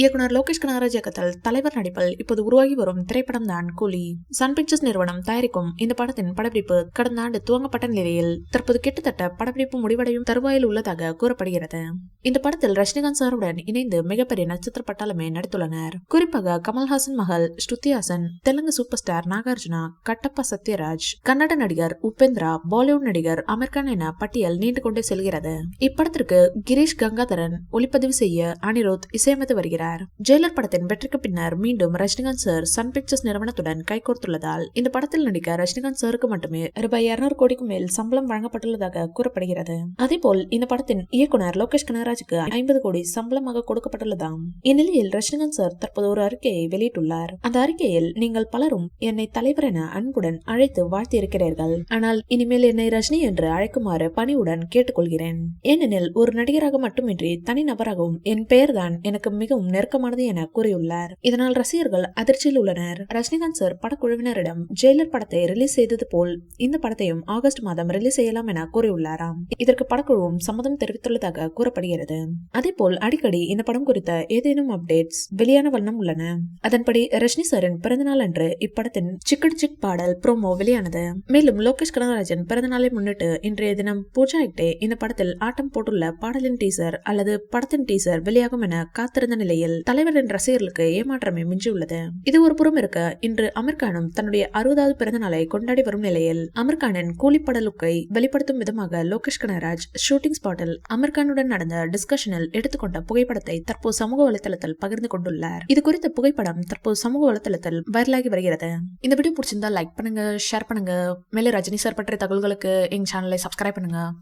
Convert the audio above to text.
இயக்குனர் லோகேஷ் கனகராஜ் இயக்கத்தில் தலைவர் நடிப்பில் இப்போது உருவாகி வரும் திரைப்படம் தான் கூலி. சன் பிக்சர்ஸ் நிறுவனம் தயாரிக்கும் இந்த படத்தின் படப்பிடிப்பு கடந்த ஆண்டு துவங்கப்பட்ட நிலையில் தற்போது கிட்டத்தட்ட படப்பிடிப்பு முடிவடையும் தருவாயில் உள்ளதாக கூறப்படுகிறது. இந்த படத்தில் ரஜினிகாந்த் சாருடன் இணைந்து மிகப்பெரிய நட்சத்திர பட்டாளமே நடித்துள்ளனர். குறிப்பாக கமல்ஹாசன் மகள் ஸ்ருதி ஹாசன், தெலுங்கு சூப்பர் ஸ்டார் நாகார்ஜுனா, கட்டப்பா சத்யராஜ், கன்னட நடிகர் உபேந்திரா, பாலிவுட் நடிகர் அமீர் கான் என பட்டியல் நீண்டு கொண்டே செல்கிறது. இப்படத்திற்கு கிரீஷ் கங்காதரன் ஒளிப்பதிவு செய்ய அனிருத் இசையமைத்து வருகிறார். ஜெயிலர் படத்தின் வெற்றிக்கு பின்னர் மீண்டும் ரஜினிகாந்த் சார் சன் பிக்சர்ஸ் நிறுவனத்துடன் கைகோர்த்துள்ளதால் இந்த படத்தில் நடிக்க ரஜினிகாந்த் சாருக்கு மட்டுமே ரூபாய் 200 கோடிக்கு மேல் சம்பளம் வழங்கப்பட்டுள்ளதாக கூறப்படுகிறது. அதேபோல் இந்த படத்தின் இயக்குனர் லோகேஷ் கனகராஜுக்கு 50 கோடி சம்பளமாக கொடுக்கப்பட்டுள்ளதாம். இந்நிலையில் ரஜினிகாந்த் சார் தற்போது ஒரு அறிக்கையை வெளியிட்டுள்ளார். அந்த அறிக்கையில், நீங்கள் பலரும் என்னை தலைவர் என அன்புடன் அழைத்து வாழ்த்தி இருக்கிறீர்கள். ஆனால் இனிமேல் என்னை ரஜினி என்று அழைக்குமாறு பணிவுடன் கேட்டுக்கொள்கிறேன். ஏனெனில் ஒரு நடிகராக மட்டுமின்றி தனி நபராகவும் என் பெயர்தான் எனக்கு மிகவும் நெருக்கமானது என கூறியுள்ளார். இதனால் ரசிகர்கள் அதிர்ச்சியில் உள்ளனர். ரஜினிகாந்த் சார் படக்குழுவினரிடம் ஜெயிலர் படத்தை ரிலீஸ் செய்தது போல் இந்த படத்தையும் ஆகஸ்ட் மாதம் ரிலீஸ் செய்யலாம் என கூறியுள்ளாராம். இதற்கு படக்குழுவும் சம்மதம் தெரிவித்துள்ளதாக கூறப்படுகிறது. அதேபோல் அடிக்கடி இந்த படம் குறித்த ஏதேனும் அப்டேட்ஸ் வெளியான வண்ணம் உள்ளன. அதன்படி ரஜினி சாரின் பிறந்தநாள் அன்று இப்படத்தின் சிக்கடி சிக் பாடல் ப்ரோமோ வெளியானது. மேலும் லோகேஷ் கனகராஜன் பிறந்தநாளை முன்னிட்டு இன்றைய தினம் பூஜா ஹெக்டே இந்த படத்தில் ஆட்டம் போட்டுள்ள பாடலின் டீசர் அல்லது படத்தின் டீசர் வெளியாகும் என காத்திருந்த நிலையில் தலைவரின் ரசிகர்களுக்கு ஏமாற்றமே மிஞ்சியுள்ளது. இது ஒரு புறம் இருக்க, இன்று அமீர் கானும் தன்னுடைய 60வது பிறந்த நாளை கொண்டாடி வரும் நிலையில் அமீர் கானின் கூலிப்பட லுக்கை வெளிப்படுத்தும் விதமாக லோகேஷ் கனகராஜ் ஷூட்டிங் ஸ்பாட்டில் அமீர் கானுடன் நடந்த டிஸ்கஷனில் எடுத்துக்கொண்ட புகைப்படத்தை தற்போது சமூக வலைதளத்தில் பகிர்ந்து கொண்டுள்ளார். இது குறித்த புகைப்படம் தற்போது சமூக வலைதளத்தில் வைரலாகி வருகிறது. இந்த வீடியோ பிடிச்சிருந்தா லைக் பண்ணுங்க, ஷேர் பண்ணுங்க. மேலே ரஜினி சார் பற்றிய தகவல்களுக்கு எங்க சேனலை சப்ஸ்கிரைப் பண்ணுங்க.